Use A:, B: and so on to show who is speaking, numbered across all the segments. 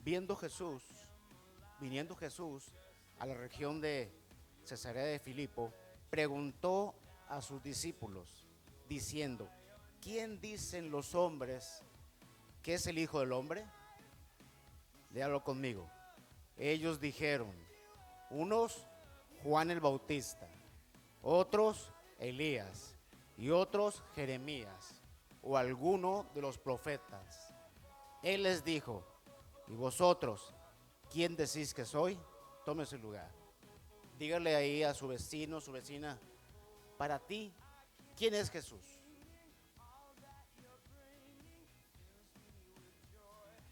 A: Viniendo Jesús a la región de Cesarea de Filipo, preguntó a sus discípulos, diciendo: ¿quién dicen los hombres que es el Hijo del Hombre? Léalo conmigo. Ellos dijeron: unos Juan el Bautista, otros Elías y otros Jeremías o alguno de los profetas. Él les dijo: ¿y vosotros quién decís que soy? Tome su lugar. Dígale ahí a su vecino, su vecina: para ti, ¿quién es Jesús?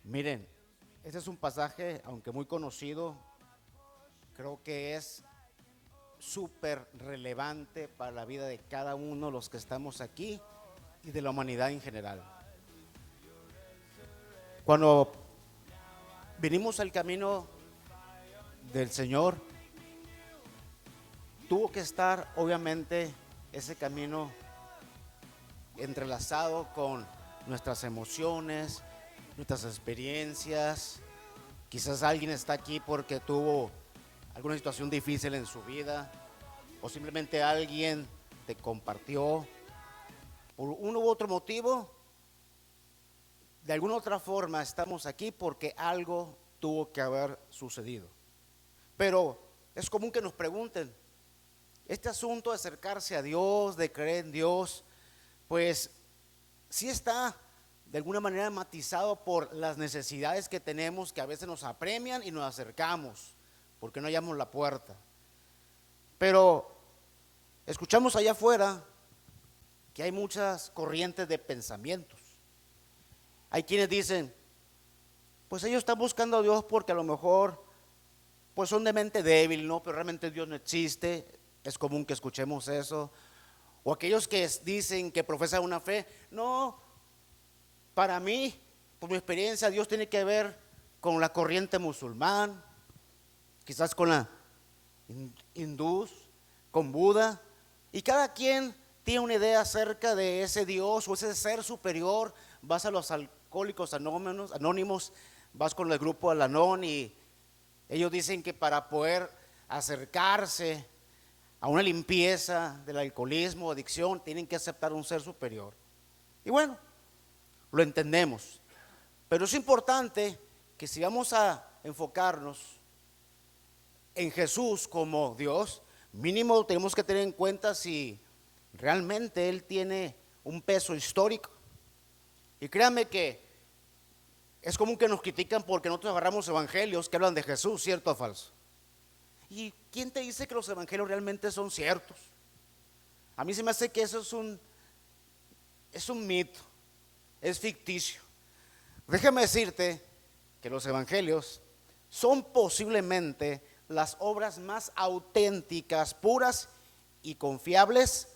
A: Miren, este es un pasaje, aunque muy conocido, creo que es súper relevante para la vida de cada uno de los que estamos aquí y de la humanidad en general. Cuando vinimos al camino del Señor, tuvo que estar obviamente ese camino entrelazado con nuestras emociones, nuestras experiencias. Quizás alguien está aquí porque tuvo alguna situación difícil en su vida, o simplemente alguien te compartió por uno u otro motivo. De alguna otra forma estamos aquí porque algo tuvo que haber sucedido. Pero es común que nos pregunten, este asunto de acercarse a Dios, de creer en Dios, pues sí está de alguna manera matizado por las necesidades que tenemos, que a veces nos apremian y nos acercamos porque no hallamos la puerta. Pero escuchamos allá afuera que hay muchas corrientes de pensamientos. Hay quienes dicen, pues ellos están buscando a Dios porque a lo mejor pues son de mente débil, ¿no? Pero realmente Dios no existe. Es común que escuchemos eso. O aquellos que dicen que profesan una fe, no, para mí, por mi experiencia, Dios tiene que ver con la corriente musulmán, quizás con la hindú, con Buda, y cada quien tiene una idea acerca de ese Dios o ese ser superior. Vas a los alcohólicos anónimos, vas con el grupo Al-Anon y ellos dicen que para poder acercarse a una limpieza del alcoholismo o adicción tienen que aceptar un ser superior. Y bueno, lo entendemos, pero es importante que si vamos a enfocarnos en Jesús como Dios, mínimo tenemos que tener en cuenta si realmente Él tiene un peso histórico. Y créanme que es común que nos critican porque nosotros agarramos evangelios que hablan de Jesús, ¿cierto o falso? ¿Y quién te dice que los evangelios realmente son ciertos? A mí se me hace que eso es un mito, es ficticio. Déjame decirte que los evangelios son posiblemente las obras más auténticas, puras y confiables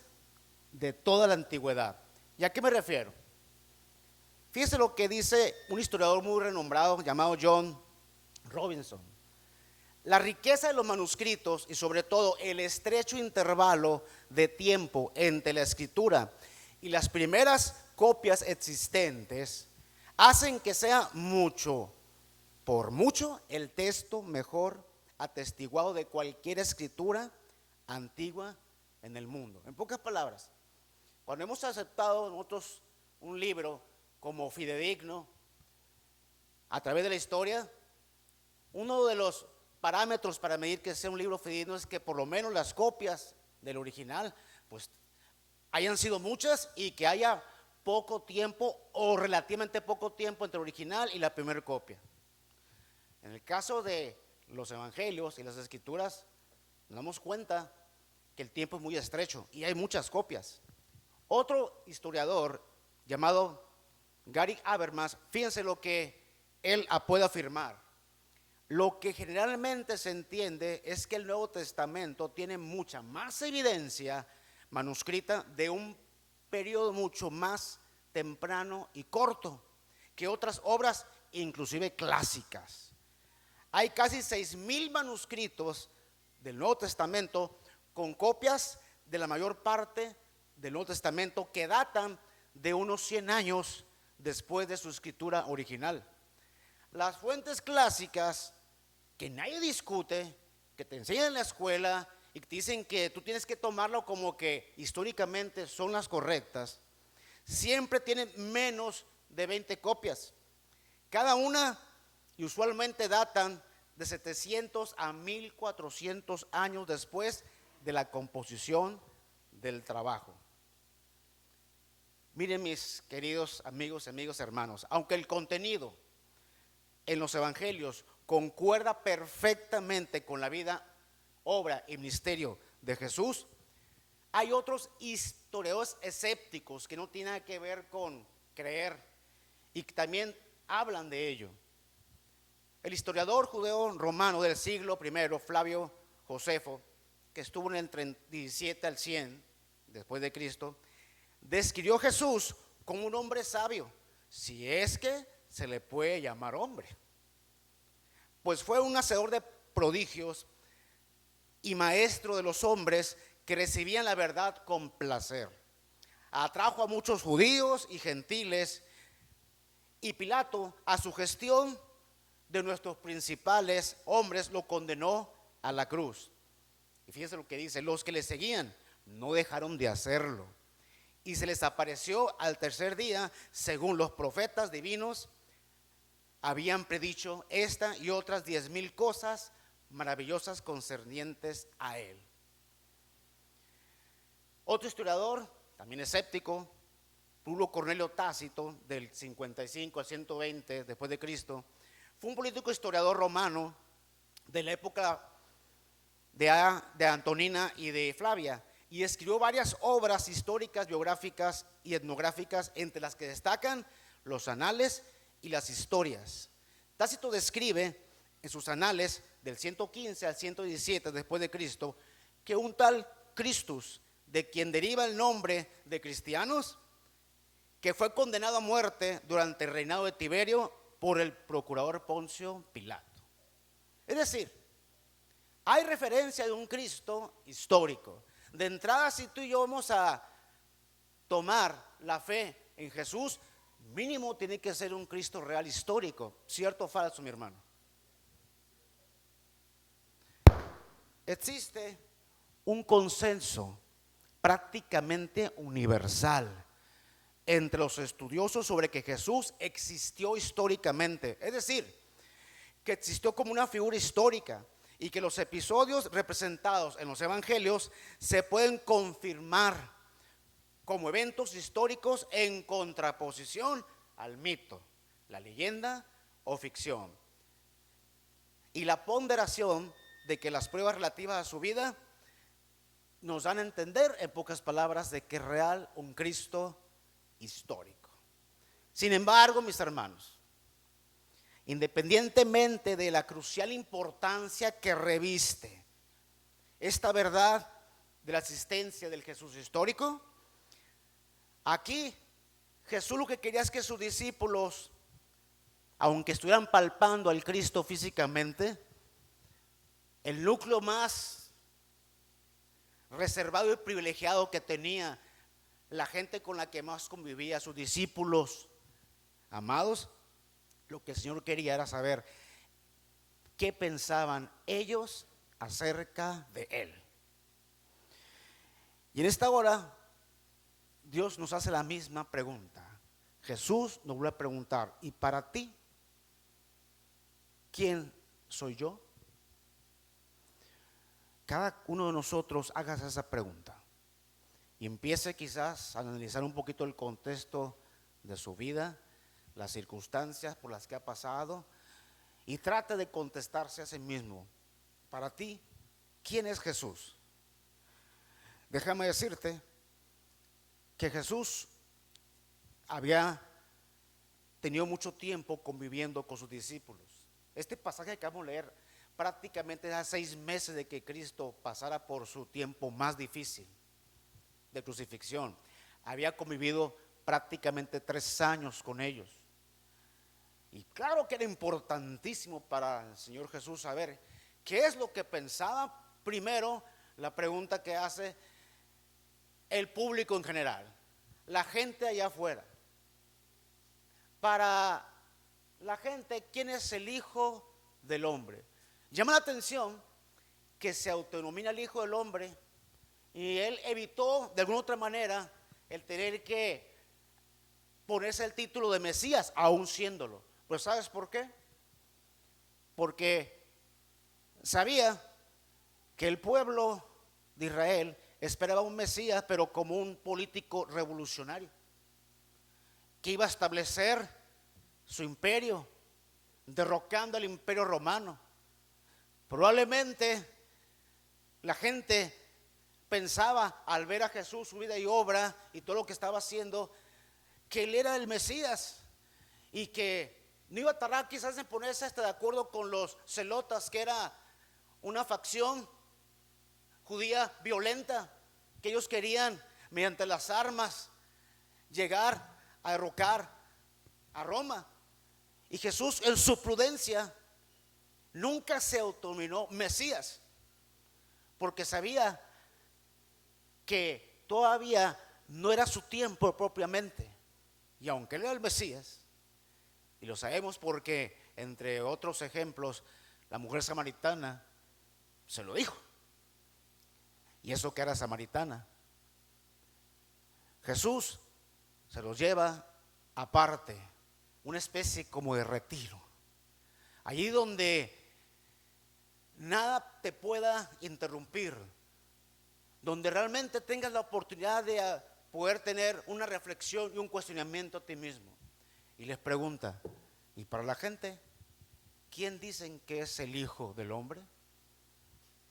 A: de toda la antigüedad. ¿Y a qué me refiero? Fíjese lo que dice un historiador muy renombrado llamado John Robinson. La riqueza de los manuscritos y sobre todo el estrecho intervalo de tiempo entre la escritura y las primeras copias existentes hacen que sea por mucho, el texto mejor atestiguado de cualquier escritura antigua en el mundo. En pocas palabras, cuando hemos aceptado nosotros un libro como fidedigno a través de la historia, uno de los parámetros para medir que sea un libro fidedigno es que por lo menos las copias del original pues hayan sido muchas y que haya poco tiempo o relativamente poco tiempo entre el original y la primera copia. En el caso de los evangelios y las escrituras, nos damos cuenta que el tiempo es muy estrecho y hay muchas copias. Otro historiador llamado Gary Habermas, fíjense lo que él puede afirmar. Lo que generalmente se entiende es que el Nuevo Testamento tiene mucha más evidencia manuscrita de un periodo mucho más temprano y corto que otras obras, inclusive clásicas. Hay casi 6,000 manuscritos del Nuevo Testamento con copias de la mayor parte del Nuevo Testamento que datan de unos 100 años después de su escritura original. Las fuentes clásicas que nadie discute, que te enseñan en la escuela y que te dicen que tú tienes que tomarlo como que históricamente son las correctas, siempre tienen menos de 20 copias. Cada una y usualmente datan de 700 a 1400 años después de la composición del trabajo. Miren, mis queridos amigos, hermanos, aunque el contenido en los evangelios concuerda perfectamente con la vida, obra y ministerio de Jesús, hay otros historiadores escépticos que no tienen nada que ver con creer y que también hablan de ello. El historiador judeo romano del siglo I, Flavio Josefo, que estuvo en el 37 al 100 después de Cristo, describió a Jesús como un hombre sabio, si es que se le puede llamar hombre, pues fue un hacedor de prodigios y maestro de los hombres que recibían la verdad con placer. Atrajo a muchos judíos y gentiles, y Pilato, a su gestión de nuestros principales hombres, lo condenó a la cruz. Y fíjense lo que dice: los que le seguían no dejaron de hacerlo, y se les apareció al tercer día, según los profetas divinos habían predicho esta y otras 10,000 cosas maravillosas concernientes a él. Otro historiador, también escéptico, Publio Cornelio Tácito, del 55 al 120 después de Cristo, fue un político historiador romano de la época de Antonina y de Flavia, y escribió varias obras históricas, biográficas y etnográficas, entre las que destacan los anales y las historias. Tácito describe en sus anales del 115 al 117 después de Cristo que un tal Christus, de quien deriva el nombre de cristianos, que fue condenado a muerte durante el reinado de Tiberio por el procurador Poncio Pilato. Es decir, hay referencia de un Cristo histórico. De entrada, si tú y yo vamos a tomar la fe en Jesús, mínimo tiene que ser un Cristo real histórico. ¿Cierto o falso, mi hermano? Existe un consenso prácticamente universal entre los estudiosos sobre que Jesús existió históricamente, es decir, que existió como una figura histórica, y que los episodios representados en los evangelios se pueden confirmar como eventos históricos en contraposición al mito, la leyenda o ficción. Y la ponderación de que las pruebas relativas a su vida nos dan a entender, en pocas palabras, de que es real un Cristo histórico. Sin embargo, mis hermanos, independientemente de la crucial importancia que reviste esta verdad de la existencia del Jesús histórico, aquí Jesús lo que quería es que sus discípulos, aunque estuvieran palpando al Cristo físicamente, el núcleo más reservado y privilegiado que tenía la gente con la que más convivía, sus discípulos amados, lo que el Señor quería era saber qué pensaban ellos acerca de Él. Y en esta hora Dios nos hace la misma pregunta. Jesús nos vuelve a preguntar: ¿y para ti quién soy yo? Cada uno de nosotros haga esa pregunta y empiece quizás a analizar un poquito el contexto de su vida, las circunstancias por las que ha pasado, y trate de contestarse a sí mismo: para ti, ¿quién es Jesús? Déjame decirte que Jesús había tenido mucho tiempo conviviendo con sus discípulos. Este pasaje que acabamos de leer prácticamente hace 6 meses de que Cristo pasara por su tiempo más difícil de crucifixión. Había convivido prácticamente 3 años con ellos. Y claro que era importantísimo para el Señor Jesús saber qué es lo que pensaba. Primero, la pregunta que hace el público en general, la gente allá afuera, para la gente quién es el Hijo del Hombre. Llama la atención que se autodenomina el Hijo del Hombre y él evitó de alguna otra manera el tener que ponerse el título de Mesías, aún siéndolo. Pues ¿sabes por qué? Porque sabía que el pueblo de Israel esperaba un Mesías, pero como un político revolucionario, que iba a establecer su imperio, derrocando al imperio romano. Probablemente la gente pensaba al ver a Jesús, su vida y obra y todo lo que estaba haciendo, que él era el Mesías y que no iba a tardar quizás en ponerse hasta de acuerdo con los celotas, que era una facción judía violenta, que ellos querían mediante las armas llegar a derrocar a Roma. Y Jesús en su prudencia nunca se autonominó Mesías, porque sabía que todavía no era su tiempo propiamente. Y aunque él era el Mesías, y lo sabemos porque entre otros ejemplos la mujer samaritana se lo dijo, y eso que era samaritana, Jesús se los lleva aparte, una especie como de retiro, allí donde nada te pueda interrumpir, donde realmente tengas la oportunidad de poder tener una reflexión y un cuestionamiento a ti mismo. Y les pregunta, ¿y para la gente quién dicen que es el Hijo del Hombre?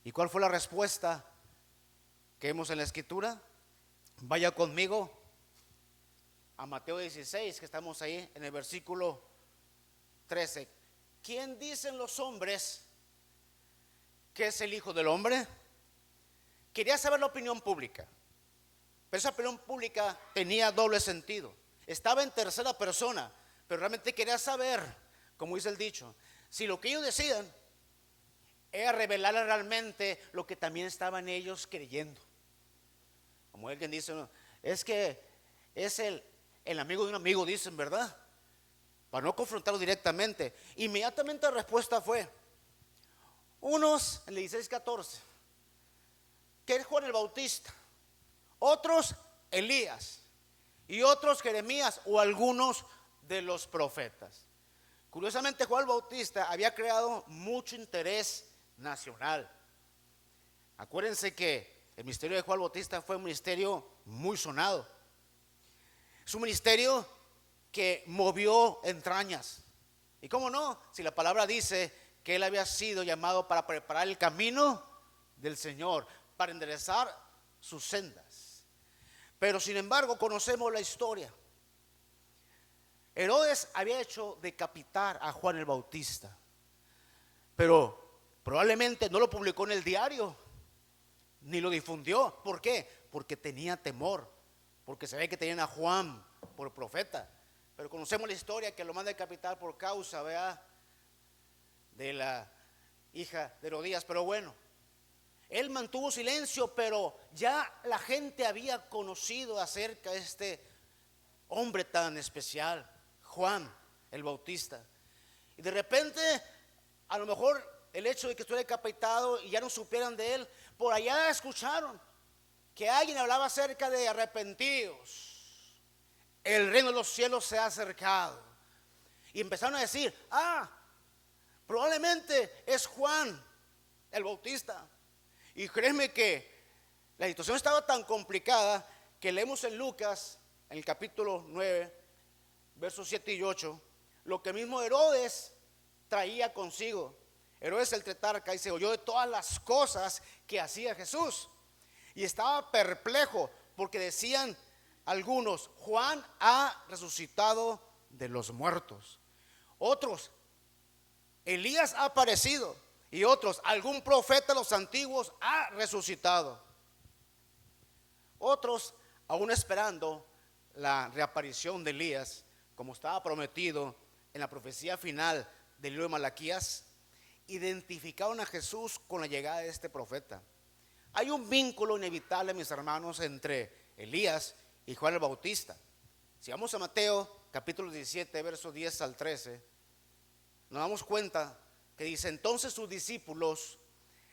A: ¿Y cuál fue la respuesta que vemos en la Escritura? Vaya conmigo a Mateo 16, que estamos ahí en el versículo 13. ¿Quién dicen los hombres que es el Hijo del Hombre? Quería saber la opinión pública, pero esa opinión pública tenía doble sentido. Estaba en tercera persona, pero realmente quería saber, como dice el dicho, si lo que ellos decían era revelar realmente lo que también estaban ellos creyendo. Como alguien dice, no, es que es el amigo de un amigo, dicen, ¿verdad? Para no confrontarlo directamente. Inmediatamente la respuesta fue, unos en el 16:14, que es Juan el Bautista, otros Elías y otros Jeremías o algunos de los profetas. Curiosamente, Juan el Bautista había creado mucho interés nacional. Acuérdense que el ministerio de Juan el Bautista fue un ministerio muy sonado. Es un ministerio que movió entrañas. Y cómo no, si la palabra dice que él había sido llamado para preparar el camino del Señor, para enderezar sus sendas. Pero sin embargo conocemos la historia. Herodes había hecho decapitar a Juan el Bautista, pero probablemente no lo publicó en el diario, ni lo difundió. ¿Por qué? Porque tenía temor, porque se ve que tenían a Juan por profeta. Pero conocemos la historia, que lo manda a decapitar por causa, ¿verdad?, de la hija de Herodías. Pero bueno, él mantuvo silencio, pero ya la gente había conocido acerca de este hombre tan especial, Juan el Bautista. Y de repente, a lo mejor el hecho de que estuviera decapitado y ya no supieran de él, por allá escucharon que alguien hablaba acerca de arrepentidos, el reino de los cielos se ha acercado. Y empezaron a decir, probablemente es Juan el Bautista. Y créeme que la situación estaba tan complicada que leemos en Lucas, en el capítulo 9, versos 7 y 8, lo que mismo Herodes traía consigo. Herodes el tetrarca, y se oyó de todas las cosas que hacía Jesús. Y estaba perplejo, porque decían algunos, Juan ha resucitado de los muertos. Otros, Elías ha aparecido. Y otros, algún profeta de los antiguos ha resucitado. Otros, aún esperando la reaparición de Elías, como estaba prometido en la profecía final del libro de Malaquías, identificaron a Jesús con la llegada de este profeta. Hay un vínculo inevitable, mis hermanos, entre Elías y Juan el Bautista. Si vamos a Mateo capítulo 17, versos 10 al 13, nos damos cuenta que dice, entonces sus discípulos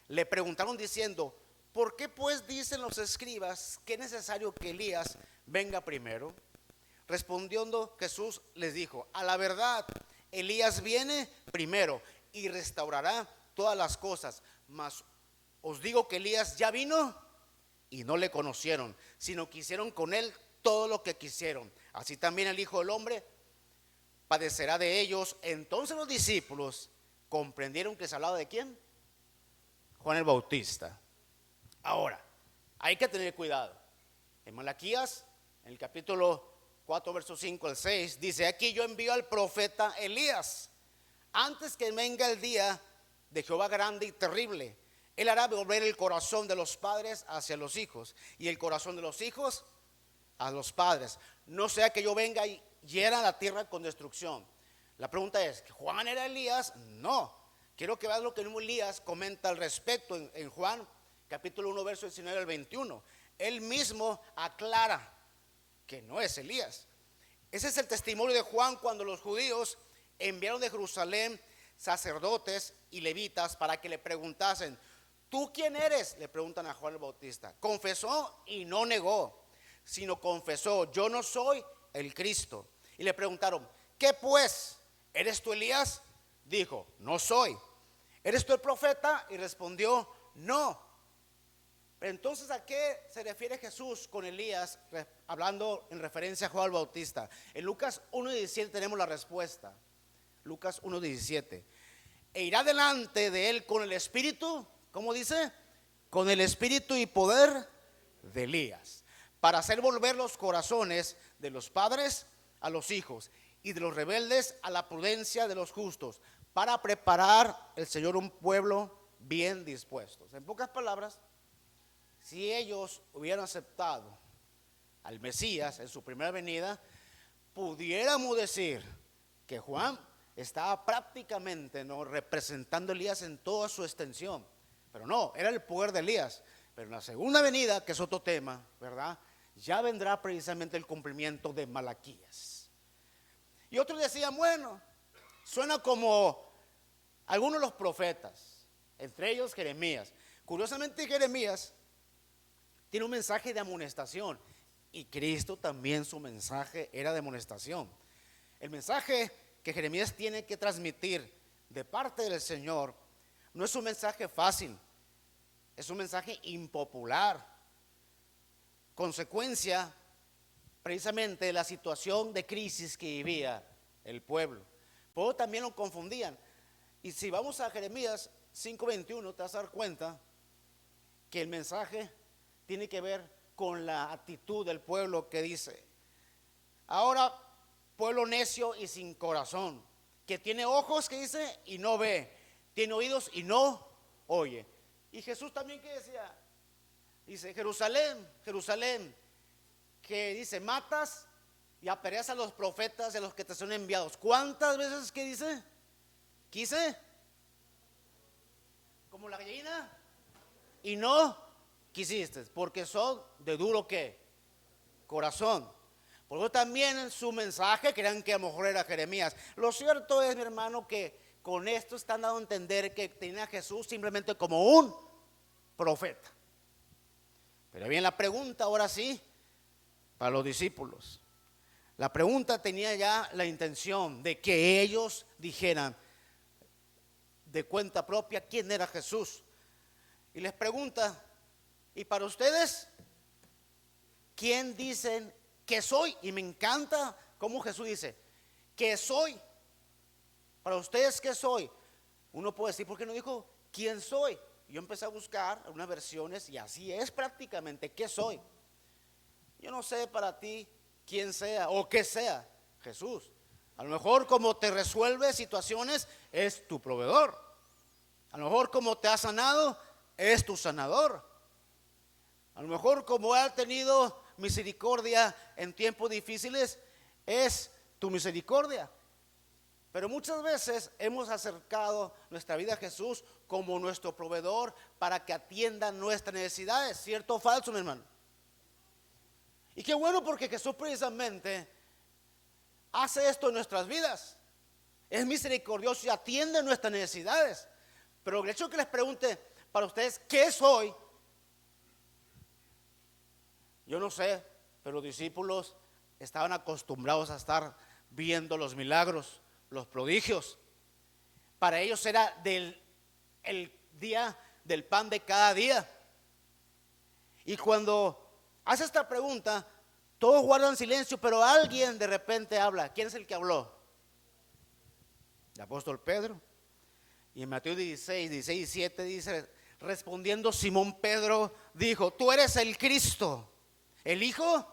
A: le preguntaron diciendo, ¿por qué pues dicen los escribas que es necesario que Elías venga primero? Respondiendo Jesús les dijo, a la verdad, Elías viene primero y restaurará todas las cosas, mas os digo que Elías ya vino y no le conocieron, sino que hicieron con él todo lo que quisieron. Así también el Hijo del Hombre padecerá de ellos. Entonces los discípulos comprendieron que se hablaba de ¿quién? Juan el Bautista. Ahora, hay que tener cuidado. En Malaquías, en el capítulo 4, versos 5 al 6, dice, aquí yo envío al profeta Elías, antes que venga el día de Jehová grande y terrible. Él hará volver el corazón de los padres hacia los hijos, y el corazón de los hijos a los padres. No sea que yo venga y hiera la tierra con destrucción. La pregunta es, ¿Juan era Elías? No. Quiero que veas lo que el mismo Elías comenta al respecto en Juan, capítulo 1, verso 19 al 21. Él mismo aclara que no es Elías. Ese es el testimonio de Juan cuando los judíos enviaron de Jerusalén sacerdotes y levitas para que le preguntasen, ¿tú quién eres? Le preguntan a Juan el Bautista. Confesó y no negó, sino confesó, yo no soy el Cristo. Y le preguntaron, ¿qué pues? ¿Eres tú Elías? Dijo, no soy. ¿Eres tú el profeta? Y respondió, no. Pero entonces, ¿a qué se refiere Jesús con Elías, hablando en referencia a Juan el Bautista? En Lucas 1:17 tenemos la respuesta. Lucas 1:17. E irá delante de él con el espíritu, ¿cómo dice? Con el espíritu y poder de Elías, para hacer volver los corazones de los padres a los hijos y de los rebeldes a la prudencia de los justos, para preparar el Señor un pueblo bien dispuestos. En pocas palabras, si ellos hubieran aceptado al Mesías en su primera venida, pudiéramos decir que Juan estaba prácticamente representando a Elías en toda su extensión. Pero no, era el poder de Elías. Pero en la segunda venida, que es otro tema, ¿verdad? Ya vendrá precisamente el cumplimiento de Malaquías. Y otros decían, bueno, suena como algunos de los profetas, entre ellos Jeremías. Curiosamente Jeremías tiene un mensaje de amonestación, y Cristo también su mensaje era de amonestación. El mensaje que Jeremías tiene que transmitir de parte del Señor no es un mensaje fácil, es un mensaje impopular, consecuencia precisamente de la situación de crisis que vivía el pueblo. Por eso también lo confundían. Y si vamos a Jeremías 5:21, te vas a dar cuenta que el mensaje tiene que ver con la actitud del pueblo, que dice, ahora pueblo necio y sin corazón, que tiene ojos, que dice, y no ve, tiene oídos y no oye. Y Jesús también, que decía, dice, Jerusalén, Jerusalén, que dice, matas y apedreas a los profetas y a los que te son enviados. ¿Cuántas veces que dice? Quise como la gallina y no quisiste, porque son de duro ¿qué? Corazón. Por eso también en su mensaje crean que a lo mejor era Jeremías. Lo cierto es, mi hermano, que con esto están dando a entender que tenía a Jesús simplemente como un profeta. Pero bien, la pregunta ahora sí, para los discípulos. La pregunta tenía ya la intención de que ellos dijeran de cuenta propia quién era Jesús. Y les pregunta, ¿y para ustedes quién dicen que soy? Y me encanta cómo Jesús dice, que soy. Para ustedes, ¿qué soy? Uno puede decir, ¿por qué no dijo quién soy? Yo empecé a buscar algunas versiones y así es prácticamente, ¿qué soy? Yo no sé para ti quién sea o qué sea Jesús. A lo mejor como te resuelve situaciones es tu proveedor. A lo mejor como te ha sanado es tu sanador. A lo mejor como ha tenido misericordia en tiempos difíciles es tu misericordia. Pero muchas veces hemos acercado nuestra vida a Jesús como nuestro proveedor para que atienda nuestras necesidades. ¿Cierto o falso, mi hermano? Y qué bueno, porque Jesús precisamente hace esto en nuestras vidas. es misericordioso y atiende nuestras necesidades. Pero el hecho que les pregunte para ustedes, ¿qué soy? Yo no sé, pero los discípulos estaban acostumbrados a estar viendo los milagros, los prodigios. Para ellos era el día del pan de cada día. Y cuando hace esta pregunta, todos guardan silencio, pero alguien de repente habla. ¿Quién es el que habló? El apóstol Pedro. Y en Mateo 16 y 7 dice, respondiendo Simón Pedro, dijo: tú eres el Cristo, el Hijo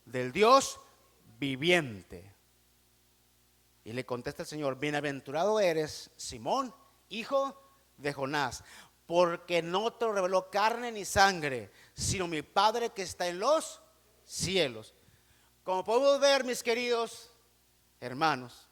A: del Dios viviente. Y le contesta el Señor: bienaventurado eres, Simón, hijo de Jonás, porque no te lo reveló carne ni sangre, sino mi Padre que está en los cielos. Como podemos ver, mis queridos hermanos,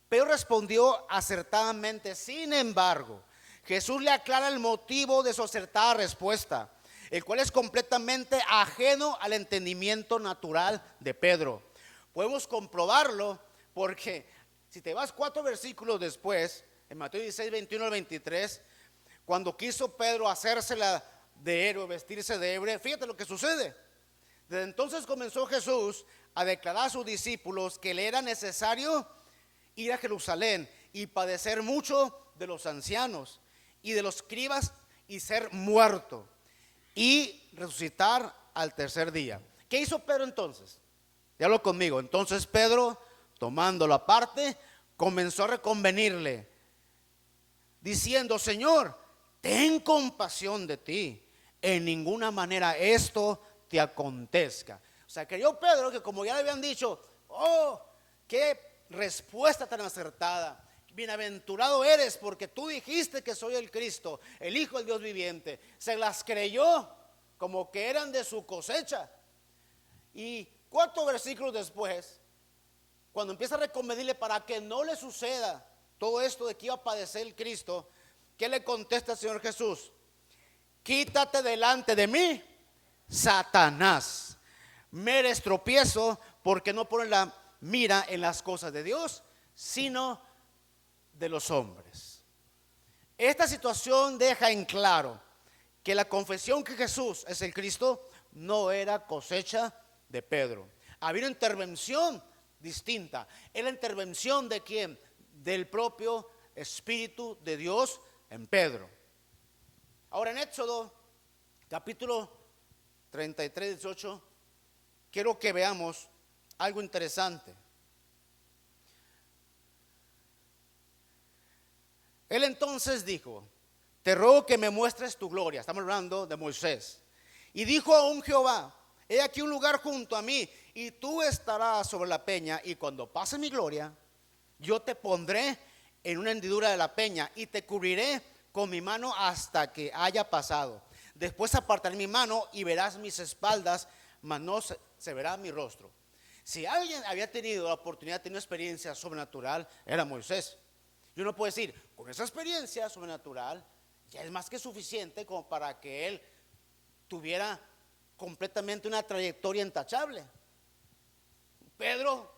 A: Pedro respondió acertadamente. Sin embargo, Jesús le aclara el motivo de su acertada respuesta, el cual es completamente ajeno al entendimiento natural de Pedro. Podemos comprobarlo porque si te vas 4 versículos después, en Mateo 16, 21 al 23, cuando quiso Pedro hacérsela de héroe, vestirse de héroe, fíjate lo que sucede. Desde entonces comenzó Jesús a declarar a sus discípulos que le era necesario ir a Jerusalén y padecer mucho de los ancianos y de los escribas y ser muerto y resucitar al tercer día. ¿Qué hizo Pedro entonces? Dígalo conmigo. Entonces Pedro, tomándolo aparte, comenzó a reconvenirle, diciendo: Señor, ten compasión de ti, en ninguna manera esto te acontezca. O sea, creyó Pedro que, como ya le habían dicho, oh, qué respuesta tan acertada, bienaventurado eres porque tú dijiste que soy el Cristo, el Hijo del Dios viviente. Se las creyó como que eran de su cosecha. Y 4 versículos después, cuando empieza a reconvenirle para que no le suceda todo esto de que iba a padecer el Cristo, ¿qué le contesta el Señor Jesús? Quítate delante de mí, Satanás. Me eres tropiezo porque no pones la mira en las cosas de Dios, sino de los hombres. Esta situación deja en claro que la confesión que Jesús es el Cristo no era cosecha de Pedro. Había una intervención distinta. Era la intervención de ¿quién? Del propio Espíritu de Dios en Pedro. Ahora en Éxodo capítulo 33, 18, quiero que veamos algo interesante. Él entonces dijo: te ruego que me muestres tu gloria. Estamos hablando de Moisés. Y dijo aún Jehová: he aquí un lugar junto a mí, y tú estarás sobre la peña, y cuando pase mi gloria, yo te pondré en una hendidura de la peña, y te cubriré con mi mano hasta que haya pasado. Después apartaré mi mano y verás mis espaldas, mas no se verá mi rostro. Si alguien había tenido la oportunidad de tener una experiencia sobrenatural, era Moisés. Y uno puede decir, con esa experiencia sobrenatural, ya es más que suficiente como para que él tuviera completamente una trayectoria intachable. Pedro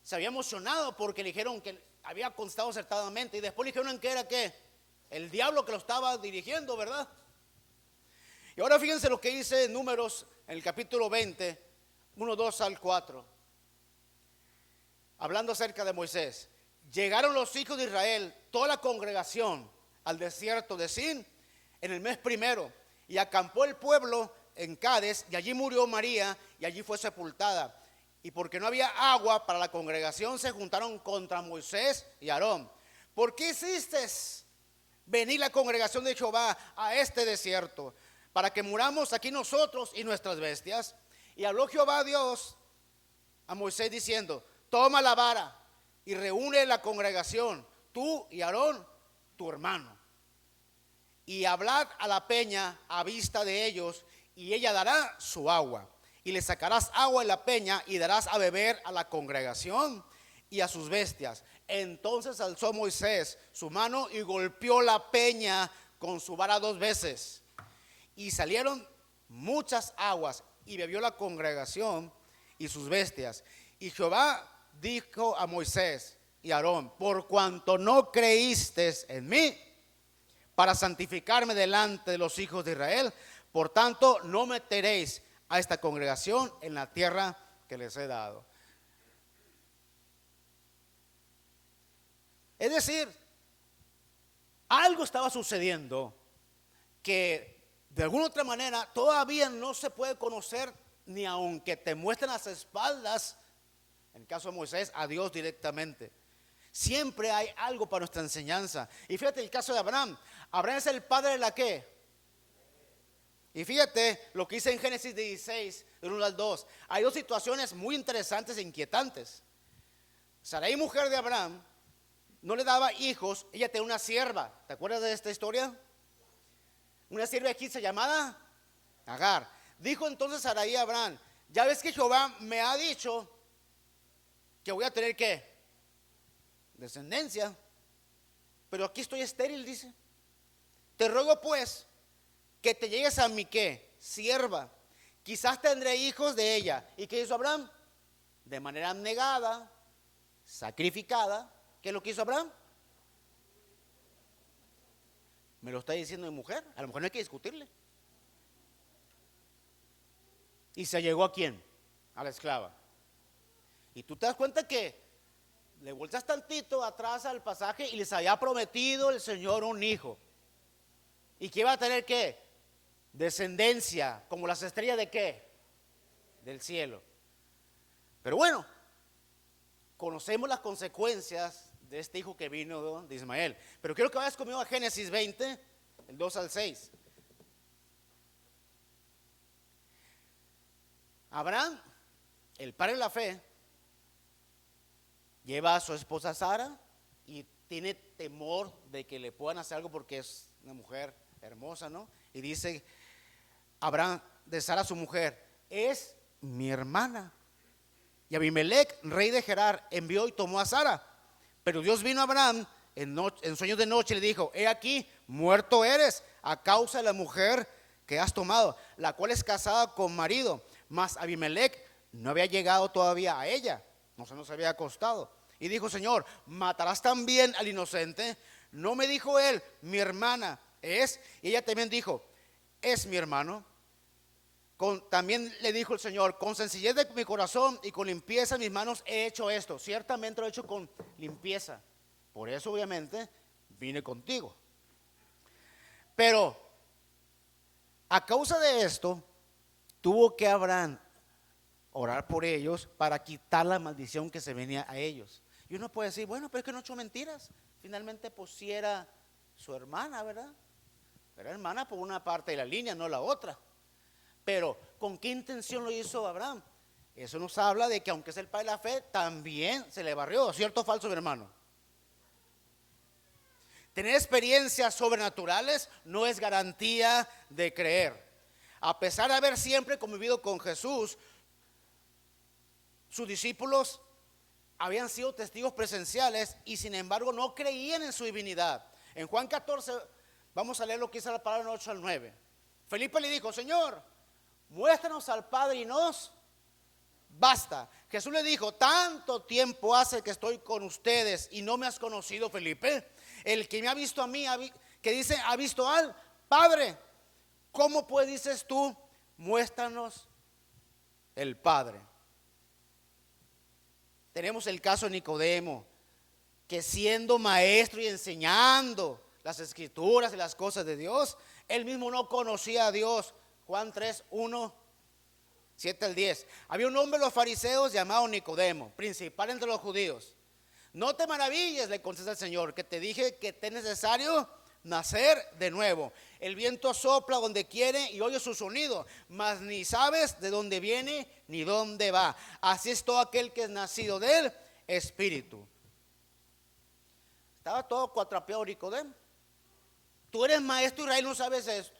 A: se había emocionado porque le dijeron que había contestado acertadamente, y después le dijeron que era ¿qué? El diablo que lo estaba dirigiendo, ¿verdad? Y ahora fíjense lo que dice Números en el capítulo 20, 1, 2 al 4. Hablando acerca de Moisés. Llegaron los hijos de Israel, toda la congregación, al desierto de Sin en el mes primero, y acampó el pueblo en Cades, y allí murió María, y allí fue sepultada. Y porque no había agua para la congregación, se juntaron contra Moisés y Aarón. ¿Por qué hiciste venir la congregación de Jehová a este desierto? Para que muramos aquí nosotros y nuestras bestias. Y habló Jehová Dios a Moisés diciendo: toma la vara y reúne la congregación, tú y Aarón, tu hermano, y hablad a la peña a vista de ellos, y ella dará su agua. Y le sacarás agua en la peña y darás a beber a la congregación y a sus bestias. Entonces alzó Moisés su mano y golpeó la peña con su vara 2 veces. Y salieron muchas aguas, y bebió la congregación y sus bestias. Y Jehová dijo a Moisés: y Aarón, por cuanto no creíste en mí para santificarme delante de los hijos de Israel, por tanto no meteréis a esta congregación en la tierra que les he dado. Es decir, algo estaba sucediendo que de alguna otra manera todavía no se puede conocer, ni aunque te muestren las espaldas, en el caso de Moisés, a Dios directamente. Siempre hay algo para nuestra enseñanza. Y fíjate el caso de Abraham. Abraham es el padre de la ¿qué? Y fíjate lo que dice en Génesis 16, del 1 al 2. Hay dos situaciones muy interesantes e inquietantes. Sarai, mujer de Abraham, no le daba hijos. Ella tenía una sierva. ¿Te acuerdas de esta historia? Una sierva egipcia llamada Agar. Dijo entonces Sarai a Abraham: ya ves que Jehová me ha dicho que voy a tener ¿qué? Descendencia, pero aquí estoy estéril, dice. Te ruego pues que te llegues a mi ¿qué? Sierva, quizás tendré hijos de ella. ¿Y qué hizo Abraham? De manera abnegada, sacrificada. ¿Qué es lo que hizo Abraham? Me lo está diciendo mi mujer. A lo mejor no hay que discutirle. ¿Y se llegó a quién? A la esclava. Y tú te das cuenta que le vueltas tantito atrás al pasaje y les había prometido el Señor un hijo. ¿Y que iba a tener qué? Descendencia, como las estrellas de qué? Del cielo. Pero bueno, conocemos las consecuencias de este hijo que vino de Ismael. Pero quiero que vayas conmigo a Génesis 20, el 2 al 6. Abraham, el padre de la fe, lleva a su esposa Sara y tiene temor de que le puedan hacer algo porque es una mujer hermosa, ¿no? Y dice Abraham de Sara, su mujer: es mi hermana. Y Abimelech, rey de Gerar, envió y tomó a Sara. Pero Dios vino a Abraham en sueños de noche y le dijo: he aquí, muerto eres a causa de la mujer que has tomado, la cual es casada con marido. Mas Abimelech no había llegado todavía a ella, no se había acostado. Y dijo: Señor, ¿matarás también al inocente? No me dijo él: mi hermana es. Y ella también dijo: es mi hermano. También le dijo el Señor: con sencillez de mi corazón y con limpieza en mis manos he hecho esto. Ciertamente lo he hecho con limpieza. Por eso obviamente vine contigo. Pero a causa de esto tuvo que Abraham orar por ellos para quitar la maldición que se venía a ellos. Y uno puede decir: bueno, pero es que no echó mentiras. Finalmente pues sí era su hermana, ¿verdad? Era hermana por una parte de la línea, no la otra. Pero ¿con qué intención lo hizo Abraham? Eso nos habla de que aunque es el padre de la fe, también se le barrió. ¿Cierto o falso, mi hermano? Tener experiencias sobrenaturales no es garantía de creer. A pesar de haber siempre convivido con Jesús, sus discípulos habían sido testigos presenciales y sin embargo no creían en su divinidad. En Juan 14, vamos a leer lo que dice la palabra 8 al 9. Felipe le dijo: Señor, muéstranos al Padre y nos basta. Jesús le dijo: tanto tiempo hace que estoy con ustedes y no me has conocido, Felipe. El que me ha visto a mí, que dice ha visto al Padre. ¿Cómo pues dices tú: muéstranos el Padre? Tenemos el caso de Nicodemo, que siendo maestro y enseñando las escrituras y las cosas de Dios, él mismo no conocía a Dios. Juan 3, 1, 7 al 10. Había un hombre de los fariseos llamado Nicodemo, principal entre los judíos. No te maravilles, le contesta el Señor, que te dije que te es necesario nacer de nuevo. El viento sopla donde quiere y oye su sonido, mas ni sabes de dónde viene ni dónde va. Así es todo aquel que es nacido del Espíritu. Estaba todo cuatrapeado Nicodemo. Tú eres maestro Israel, no sabes esto.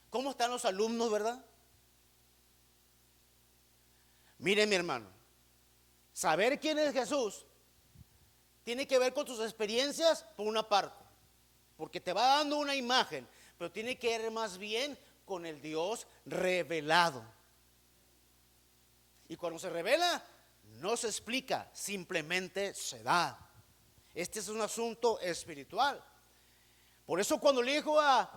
A: ¿Cómo están los alumnos, verdad? Miren, mi hermano, saber quién es Jesús tiene que ver con tus experiencias por una parte, porque te va dando una imagen, pero tiene que ver más bien con el Dios revelado. Y cuando se revela, no se explica, simplemente se da. Este es un asunto espiritual. Por eso cuando le dijo a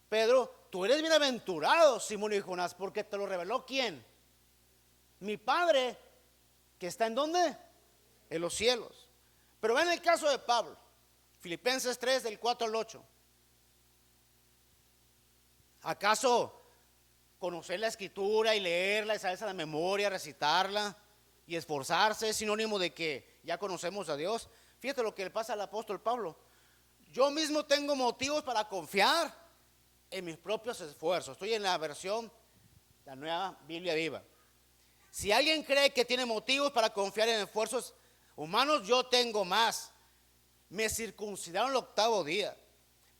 A: Pedro, tú eres bienaventurado, Simón y Jonás, porque te lo reveló ¿quién? Mi Padre, que está ¿en dónde? En los cielos. Pero ven el caso de Pablo, Filipenses 3 del 4 al 8. ¿Acaso conocer la escritura y leerla y saberse de memoria, recitarla y esforzarse es sinónimo de que ya conocemos a Dios? Fíjate lo que le pasa al apóstol Pablo. Yo mismo tengo motivos para confiar en mis propios esfuerzos. Estoy en la versión, la Nueva Biblia Viva. Si alguien cree que tiene motivos para confiar en esfuerzos humanos, yo tengo más. Me circuncidaron el 8º día.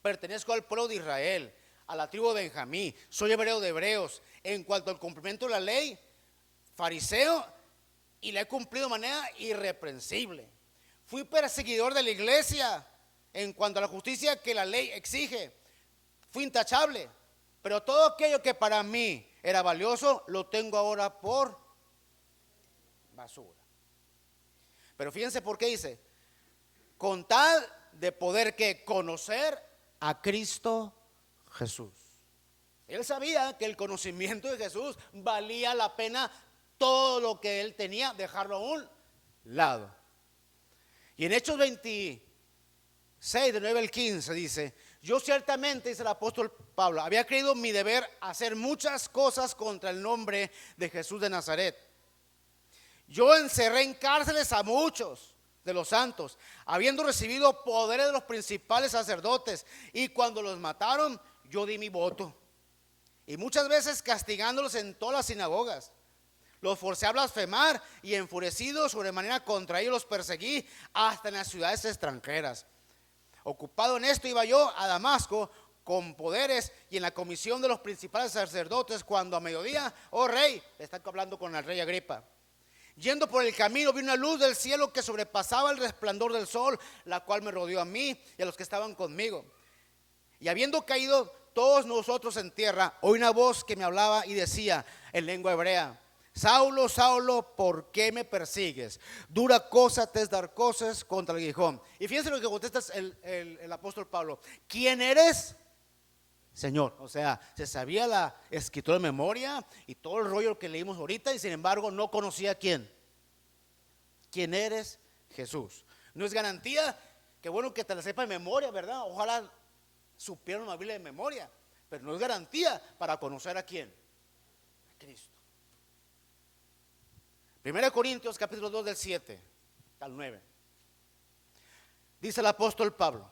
A: Pertenezco al pueblo de Israel, a la tribu de Benjamín. Soy hebreo de hebreos. En cuanto al cumplimiento de la ley, fariseo, y la he cumplido de manera irreprensible. Fui perseguidor de la iglesia en cuanto a la justicia que la ley exige. Fui intachable, pero todo aquello que para mí era valioso lo tengo ahora por basura. Pero fíjense por qué dice, con tal de poder que conocer a Cristo Jesús. Él sabía que el conocimiento de Jesús valía la pena todo lo que él tenía, dejarlo a un lado. Y en Hechos 26, de 9 al 15 dice, yo ciertamente, dice el apóstol Pablo, había creído mi deber hacer muchas cosas contra el nombre de Jesús de Nazaret. Yo encerré en cárceles a muchos de los santos, habiendo recibido poderes de los principales sacerdotes, y cuando los mataron, yo di mi voto. Y muchas veces castigándolos en todas las sinagogas, los forcé a blasfemar, y enfurecido sobremanera contra ellos los perseguí hasta en las ciudades extranjeras. Ocupado en esto iba yo a Damasco con poderes y en la comisión de los principales sacerdotes, cuando a mediodía, oh rey, está hablando con el rey Agripa, yendo por el camino vi una luz del cielo que sobrepasaba el resplandor del sol, la cual me rodeó a mí y a los que estaban conmigo. Y habiendo caído todos nosotros en tierra, oí una voz que me hablaba y decía en lengua hebrea, Saulo, Saulo, ¿por qué me persigues? Dura cosa te es dar cosas contra el aguijón. Y fíjense lo que contesta el apóstol Pablo. ¿Quién eres? Señor. O sea, se sabía la escritura de memoria y todo el rollo que leímos ahorita, y sin embargo no conocía quién. ¿Quién eres? Jesús. No es garantía, que bueno que te la sepa de memoria, ¿verdad? Ojalá supieran la Biblia de memoria, pero no es garantía para conocer a quién. A Cristo. 1 Corintios capítulo 2 del 7 al 9. Dice el apóstol Pablo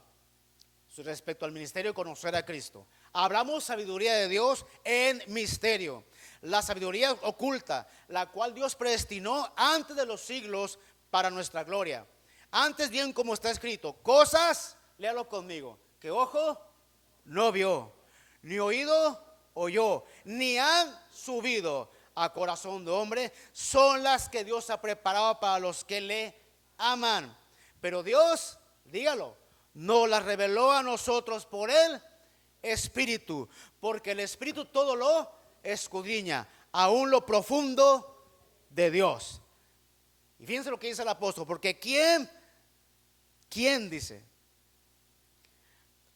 A: respecto al ministerio de conocer a Cristo. Hablamos sabiduría de Dios en misterio, la sabiduría oculta, la cual Dios predestinó antes de los siglos para nuestra gloria. Antes bien, como está escrito, cosas, léalo conmigo, que ojo no vio, ni oído oyó, ni han subido a corazón de hombre, son las que Dios ha preparado para los que le aman. Pero Dios, dígalo, nos las reveló a nosotros por el Espíritu, porque el Espíritu todo lo escudriña, aún lo profundo de Dios. Y fíjense lo que dice el apóstol, porque ¿quién dice?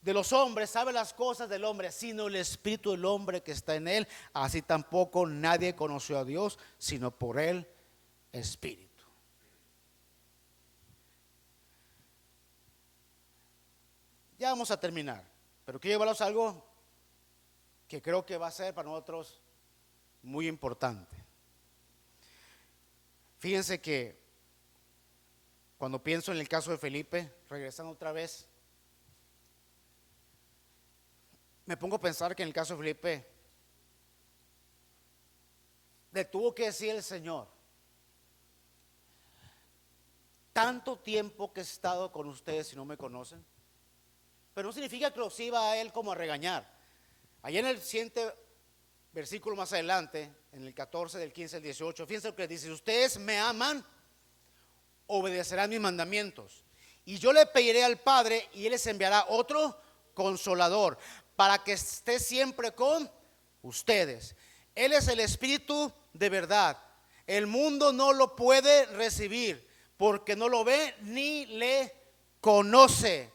A: De los hombres sabe las cosas del hombre, sino el espíritu del hombre que está en él. Así tampoco nadie conoció a Dios, sino por el Espíritu. Ya vamos a terminar, pero quiero llevarlos a algo que creo que va a ser para nosotros muy importante. Fíjense que cuando pienso en el caso de Felipe, regresando otra vez, me pongo a pensar que en el caso de Felipe le tuvo que decir el Señor: tanto tiempo que he estado con ustedes y no me conocen. Pero no significa que los iba a él como a regañar. Allá en el siguiente versículo más adelante, en el 14 del 15 al 18, fíjense lo que dice: ustedes me aman, obedecerán mis mandamientos, y yo le pediré al Padre y él les enviará otro consolador para que esté siempre con ustedes. Él es el Espíritu de verdad. El mundo no lo puede recibir porque no lo ve ni le conoce.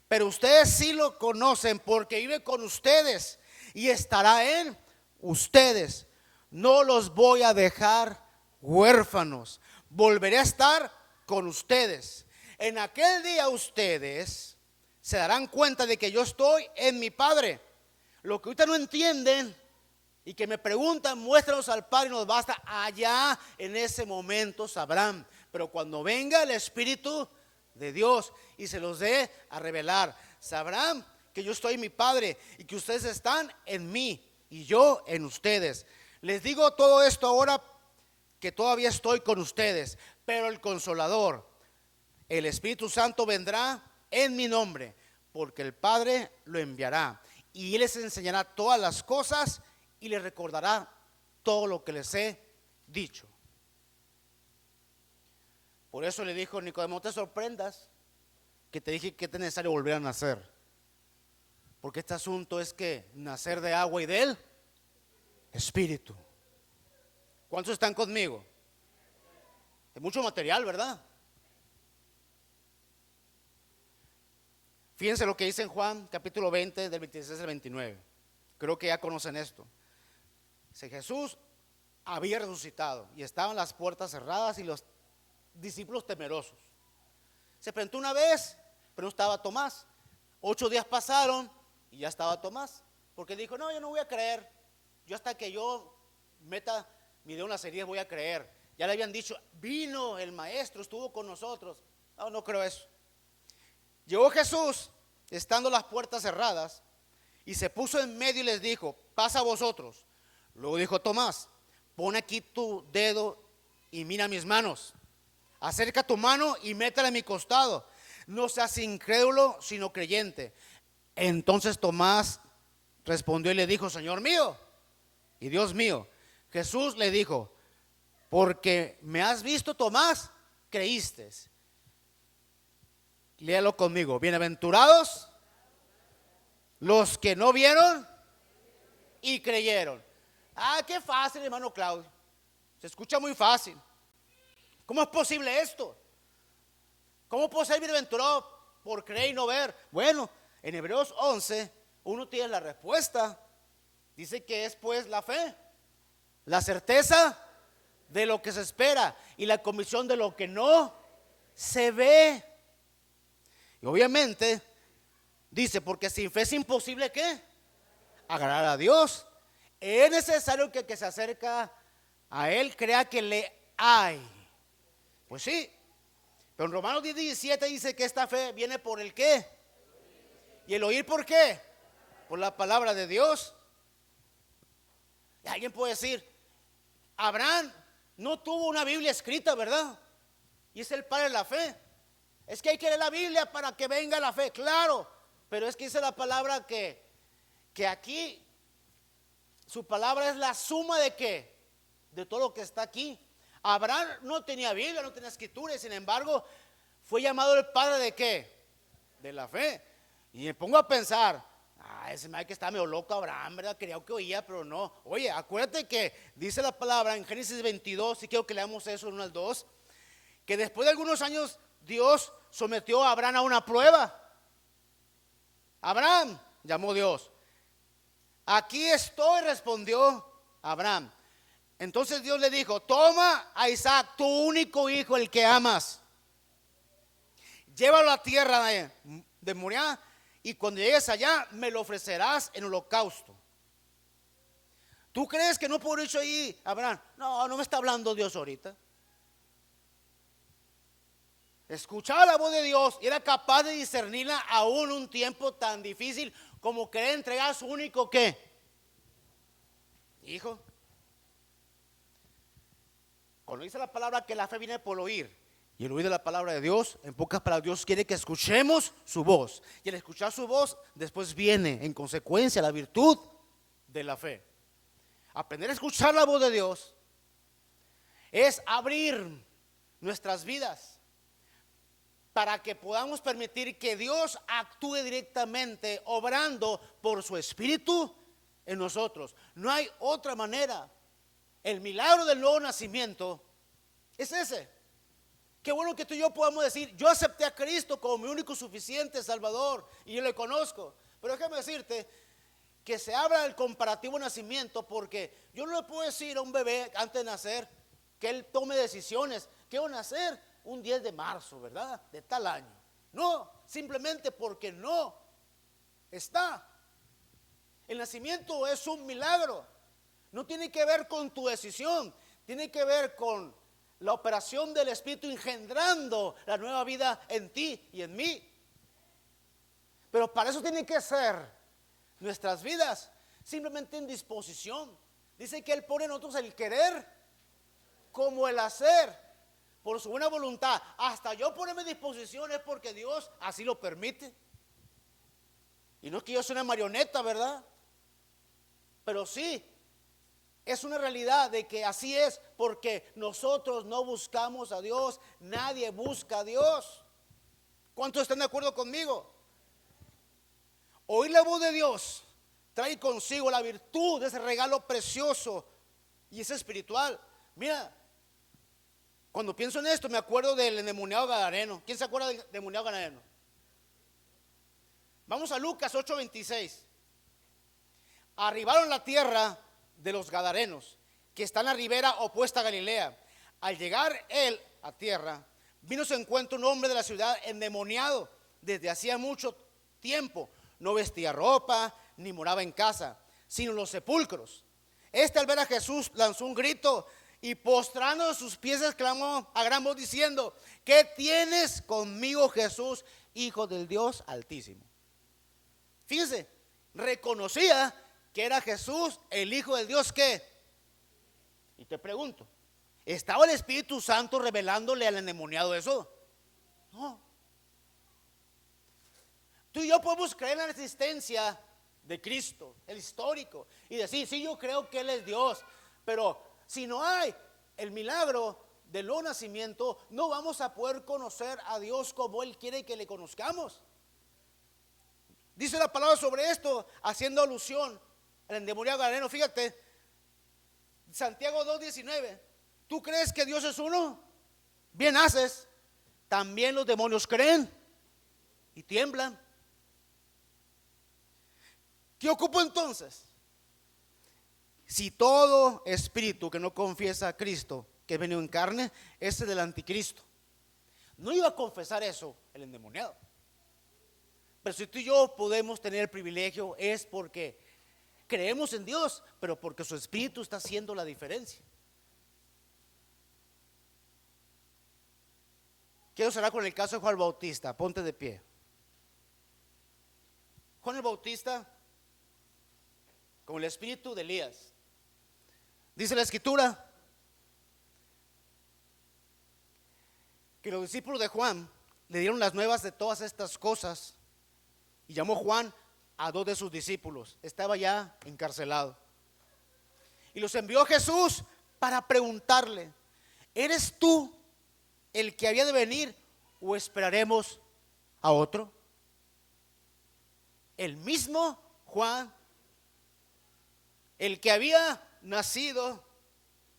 A: Pero ustedes sí lo conocen porque vive con ustedes y estará en ustedes. No los voy a dejar huérfanos. Volveré a estar con ustedes. En aquel día ustedes se darán cuenta de que yo estoy en mi Padre. Lo que ahorita no entienden y que me preguntan, muéstranos al Padre y nos basta. Allá en ese momento sabrán. Pero cuando venga el Espíritu de Dios y se los dé a revelar, sabrán que yo estoy en mi Padre y que ustedes están en mí y yo en ustedes. Les digo todo esto ahora que todavía estoy con ustedes, pero el Consolador, el Espíritu Santo, vendrá en mi nombre, porque el Padre lo enviará y Él les enseñará todas las cosas y les recordará todo lo que les he dicho. Por eso le dijo Nicodemo, no te sorprendas que te dije que es necesario volver a nacer, porque este asunto es que nacer de agua y del Espíritu. ¿Cuántos están conmigo? Es mucho material, ¿verdad? Fíjense lo que dice en Juan capítulo 20 del 26 al 29. Creo que ya conocen esto. Dice, Jesús había resucitado y estaban las puertas cerradas y los discípulos temerosos. Se presentó una vez, pero no estaba Tomás. 8 días pasaron y ya estaba Tomás, porque dijo, no, yo no voy a creer. Yo hasta que yo meta mi dedo en las heridas voy a creer. Ya le habían dicho, vino el maestro, estuvo con nosotros. No, no creo eso. Llegó Jesús, estando las puertas cerradas, y se puso en medio y les dijo, pasa a vosotros. Luego dijo Tomás, pon aquí tu dedo y mira mis manos. Acerca tu mano y métela en mi costado. No seas incrédulo, sino creyente. Entonces Tomás respondió y le dijo, Señor mío y Dios mío. Jesús le dijo, porque me has visto, Tomás, creíste. Léalo conmigo. Bienaventurados los que no vieron y creyeron. Ah, qué fácil, hermano Claudio. Se escucha muy fácil. ¿Cómo es posible esto? ¿Cómo puedo ser bienaventurado por creer y no ver? Bueno, en Hebreos 11, uno tiene la respuesta. Dice que es pues la fe, la certeza de lo que se espera y la convicción de lo que no se ve. Y obviamente dice, porque sin fe es imposible ¿qué? Agradar a Dios. Es necesario que el que se acerca a Él crea que le hay. Pues sí, pero en Romanos 10:17 dice que esta fe viene por el ¿qué? ¿Y el oír por qué? Por la palabra de Dios. Y alguien puede decir, Abraham no tuvo una Biblia escrita, ¿verdad? Y es el padre de la fe. Es que hay que leer la Biblia para que venga la fe, claro. Pero es que dice la palabra que aquí su palabra es la suma de ¿qué? De todo lo que está aquí. Abraham no tenía Biblia, no tenía escritura, y sin embargo fue llamado el padre de ¿qué? De la fe. Y me pongo a pensar, ese madre que está medio loco Abraham, ¿verdad? Creía que oía, pero no. Oye, acuérdate que dice la palabra en Génesis 22, y quiero que leamos eso en 1 al 2, que después de algunos años Dios sometió a Abraham a una prueba. Abraham, llamó Dios. Aquí estoy, respondió Abraham. Entonces Dios le dijo, toma a Isaac, tu único hijo, el que amas, llévalo a la tierra de Moriah, y cuando llegues allá me lo ofrecerás en holocausto. ¿Tú crees que no pudo haber dicho ahí Abraham? No, no me está hablando Dios ahorita. Escuchaba la voz de Dios y era capaz de discernirla aún un tiempo tan difícil como querer entregar a su único ¿qué? Hijo. Cuando dice la palabra que la fe viene por oír, y el oír de la palabra de Dios, en pocas palabras, Dios quiere que escuchemos su voz. Y al escuchar su voz, después viene en consecuencia la virtud de la fe. Aprender a escuchar la voz de Dios es abrir nuestras vidas para que podamos permitir que Dios actúe directamente, obrando por su Espíritu en nosotros. No hay otra manera. El milagro del nuevo nacimiento es ese. Qué bueno que tú y yo podamos decir, yo acepté a Cristo como mi único suficiente Salvador y yo le conozco. Pero déjame decirte que se habla del comparativo nacimiento, porque yo no le puedo decir a un bebé antes de nacer que él tome decisiones. ¿Qué van a hacer? Un 10 de marzo, ¿verdad? De tal año. No, simplemente porque no está. El nacimiento es un milagro. No tiene que ver con tu decisión, tiene que ver con la operación del Espíritu engendrando la nueva vida en ti y en mí. Pero para eso tiene que ser nuestras vidas simplemente en disposición. Dice que Él pone en nosotros el querer como el hacer, por su buena voluntad. Hasta yo ponerme en disposición es porque Dios así lo permite. Y no es que yo sea una marioneta, ¿verdad? Pero sí, es una realidad de que así es, porque nosotros no buscamos a Dios, nadie busca a Dios. ¿Cuántos están de acuerdo conmigo? Oír la voz de Dios trae consigo la virtud de ese regalo precioso y es espiritual. Mira, cuando pienso en esto me acuerdo del endemoniado gadareno. ¿Quién se acuerda del endemoniado gadareno? Vamos a Lucas 8:26. Arribaron a la tierra de los gadarenos, que está en la ribera opuesta a Galilea. Al llegar él a tierra, vino a su encuentro un hombre de la ciudad endemoniado desde hacía mucho tiempo. No vestía ropa, ni moraba en casa, sino en los sepulcros. Este, al ver a Jesús, lanzó un grito y postrando a sus pies exclamó a gran voz diciendo: ¿qué tienes conmigo, Jesús, Hijo del Dios Altísimo? Fíjense, reconocía que era Jesús, el Hijo del Dios. ¿Qué? Y te pregunto, ¿estaba el Espíritu Santo revelándole al endemoniado eso? No. Tú y yo podemos creer en la existencia de Cristo, el histórico, y decir, sí, yo creo que Él es Dios, pero si no hay el milagro del nuevo nacimiento, no vamos a poder conocer a Dios como Él quiere que le conozcamos. Dice la palabra sobre esto, haciendo alusión al endemoniado gadareno. Fíjate, Santiago 2:19. ¿Tú crees que Dios es uno? Bien haces. También los demonios creen y tiemblan. ¿Qué ocupo entonces? Si todo espíritu que no confiesa a Cristo, que es venido en carne, es el del anticristo. No iba a confesar eso el endemoniado. Pero si tú y yo podemos tener el privilegio, es porque creemos en Dios, pero porque su Espíritu está haciendo la diferencia. Quiero cerrar con el caso de Juan el Bautista. Ponte de pie. Juan el Bautista, con el espíritu de Elías. Dice la Escritura que los discípulos de Juan le dieron las nuevas de todas estas cosas y llamó Juan a 2 de sus discípulos. Estaba ya encarcelado y los envió a Jesús para preguntarle: ¿eres tú el que había de venir o esperaremos a otro? El mismo Juan, el que había nacido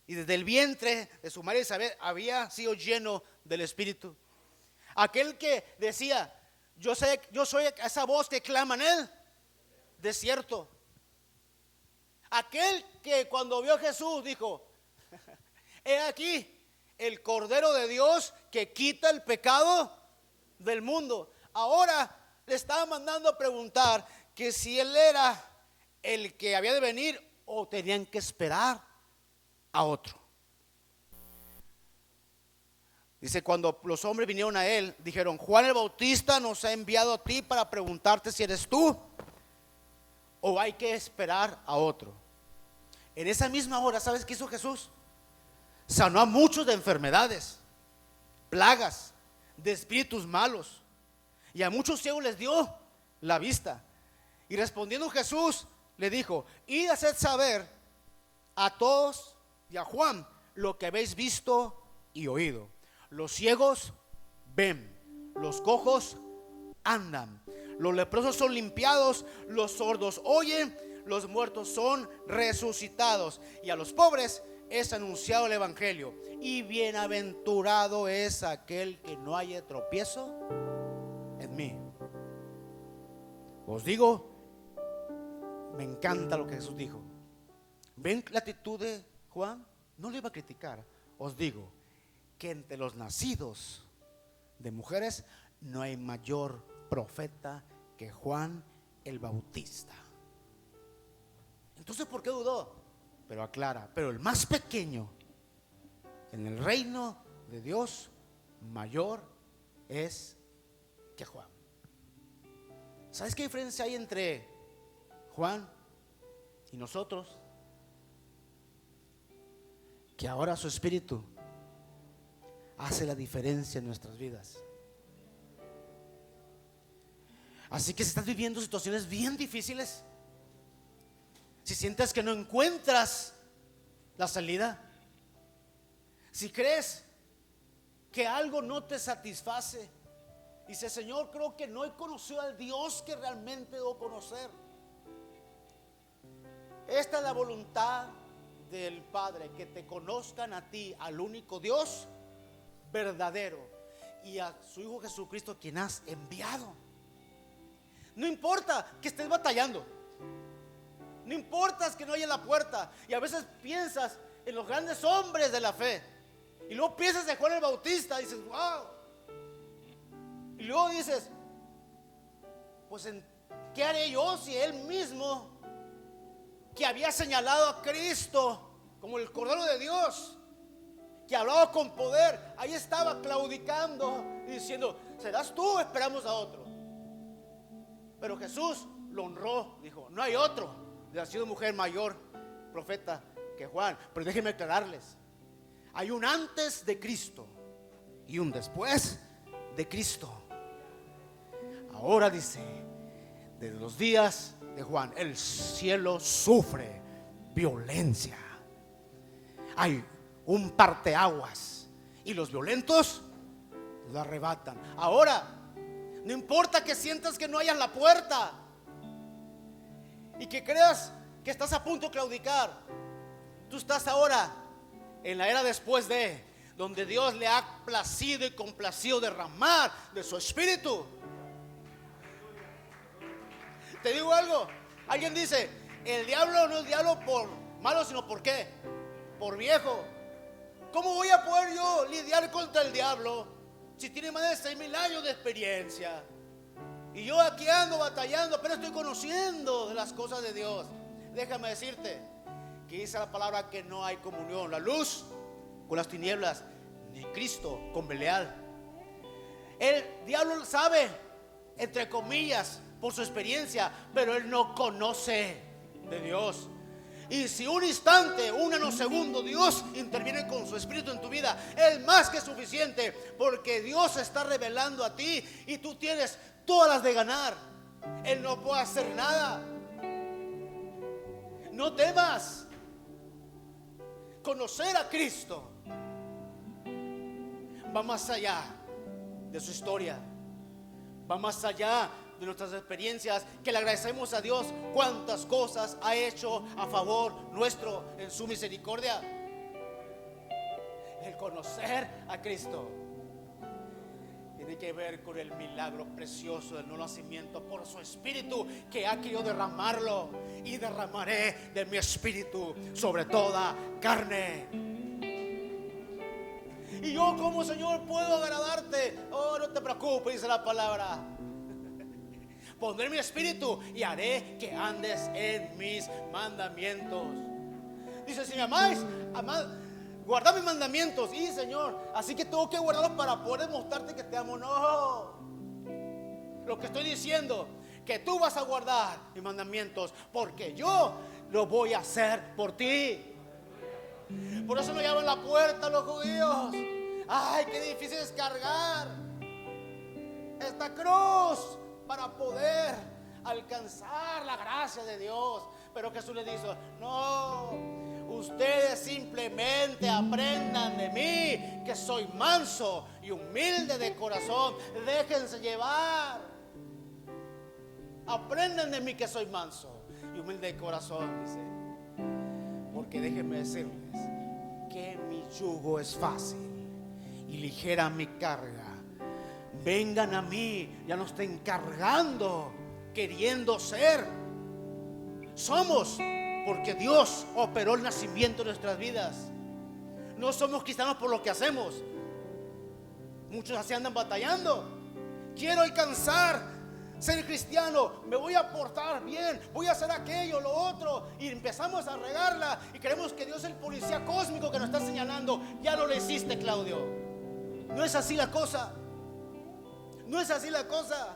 A: y desde el vientre de su madre Isabel había sido lleno del Espíritu, aquel que decía: yo soy esa voz que clama en el desierto, aquel que cuando vio a Jesús dijo: he aquí el Cordero de Dios que quita el pecado del mundo. Ahora le estaba mandando a preguntar que si él era el que había de venir o tenían que esperar a otro. Dice, cuando los hombres vinieron a él, dijeron: Juan el Bautista nos ha enviado a ti para preguntarte si eres tú o hay que esperar a otro. En esa misma hora, ¿sabes qué hizo Jesús? Sanó a muchos de enfermedades, plagas, de espíritus malos, y a muchos ciegos les dio la vista. Y respondiendo Jesús le dijo: id a hacer saber a todos y a Juan lo que habéis visto y oído. Los ciegos ven, los cojos andan, los leprosos son limpiados, los sordos oyen, los muertos son resucitados, y a los pobres es anunciado el evangelio, y bienaventurado es aquel que no haya tropiezo en mí. Os digo, me encanta lo que Jesús dijo. ¿Ven la actitud de Juan? No le iba a criticar. Os digo que entre los nacidos de mujeres no hay mayor profeta que Juan el Bautista. Entonces, ¿por qué dudó? Pero aclara, pero el más pequeño en el reino de Dios mayor es que Juan. ¿Sabes qué diferencia hay entre Juan y nosotros? Que ahora su espíritu hace la diferencia en nuestras vidas. Así que si estás viviendo situaciones bien difíciles, si sientes que no encuentras la salida, si crees que algo no te satisface, dice: Señor, creo que no he conocido al Dios que realmente debo conocer. Esta es la voluntad del Padre, que te conozcan a ti, al único Dios verdadero, y a su Hijo Jesucristo, quien has enviado. No importa que estés batallando, no importa que no haya la puerta, y a veces piensas en los grandes hombres de la fe, y luego piensas en Juan el Bautista, y dices: wow. Y luego dices: pues ¿qué haré yo si él mismo, que había señalado a Cristo como el Cordero de Dios, que hablaba con poder, ahí estaba claudicando y diciendo: ¿serás tú o esperamos a otro? Pero Jesús lo honró, dijo: no hay otro de la ciudad de mujer mayor profeta que Juan. Pero déjenme aclararles, hay un antes de Cristo y un después de Cristo. Ahora dice, desde los días de Juan, el cielo sufre violencia. Hay un parteaguas y los violentos lo arrebatan. Ahora, no importa que sientas que no hayas la puerta y que creas que estás a punto de claudicar, tú estás ahora en la era después de, donde Dios le ha placido y complacido derramar de su espíritu. Te digo algo, alguien dice: el diablo no es diablo por malo, sino por ¿qué? Por viejo. ¿Cómo voy a poder yo lidiar contra el diablo si tiene más de 6,000 años de experiencia? Y yo aquí ando batallando, pero estoy conociendo de las cosas de Dios. Déjame decirte que dice la palabra que no hay comunión, la luz con las tinieblas, ni Cristo con Belial. El diablo sabe, entre comillas, por su experiencia, pero él no conoce de Dios. Y si un instante, un nanosegundo, Dios interviene con su espíritu en tu vida, es más que suficiente, porque Dios se está revelando a ti y tú tienes todas las de ganar. Él no puede hacer nada. No temas. Conocer a Cristo va más allá de su historia, va más allá de nuestras experiencias, que le agradecemos a Dios cuántas cosas ha hecho a favor nuestro en su misericordia. El conocer a Cristo tiene que ver con el milagro precioso del nuevo nacimiento por su espíritu, que ha querido derramarlo, y derramaré de mi espíritu sobre toda carne. Y yo, como Señor, puedo agradarte. Oh, no te preocupes, dice la palabra. Pondré mi espíritu y haré que andes en mis mandamientos. Dice: si me amáis, guardad mis mandamientos. Y Señor, así que tengo que guardarlos para poder demostrarte que te amo. No. Lo que estoy diciendo, que tú vas a guardar mis mandamientos, porque yo lo voy a hacer por ti. Por eso no llaman la puerta a los judíos. Ay, qué difícil es cargar esta cruz para poder alcanzar la gracia de Dios. Pero Jesús le dijo: no, ustedes simplemente aprendan de mí, que soy manso y humilde de corazón. Déjense llevar. Aprendan de mí, que soy manso y humilde de corazón, dice. Porque déjenme decirles que mi yugo es fácil y ligera mi carga. Vengan a mí, ya no estén cargando, queriendo ser. Somos porque Dios operó el nacimiento de nuestras vidas. No somos cristianos por lo que hacemos. Muchos así andan batallando. Quiero alcanzar, ser cristiano, me voy a portar bien, voy a hacer aquello, lo otro, y empezamos a regarla y creemos que Dios es el policía cósmico que nos está señalando. Ya no lo hiciste, Claudio. No es así la cosa. No es así la cosa.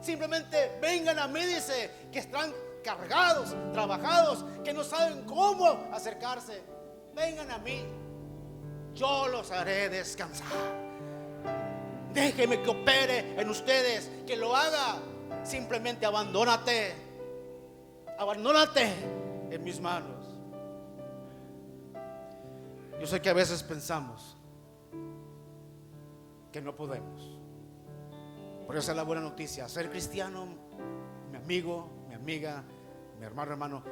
A: Simplemente vengan a mí, dice, que están cargados, trabajados, que no saben cómo acercarse. Vengan a mí, yo los haré descansar. Déjeme que opere en ustedes, que lo haga. Simplemente abandónate en mis manos. Yo sé que a veces pensamos que no podemos. Por eso es la buena noticia. Ser cristiano, mi amigo, mi amiga, mi hermano,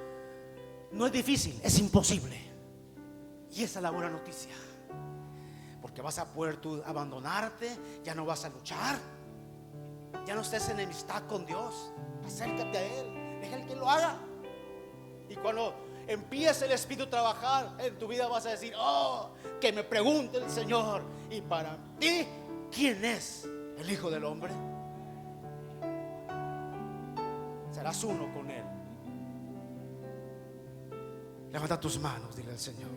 A: no es difícil, es imposible. Y esa es la buena noticia. Porque vas a poder tú abandonarte, ya no vas a luchar, ya no estés en enemistad con Dios. Acércate a Él, deja el que lo haga. Y cuando empiece el Espíritu a trabajar en tu vida, vas a decir: oh, que me pregunte el Señor. Y para ti, ¿quién es el Hijo del Hombre? Serás uno con Él. Levanta tus manos, dile al Señor: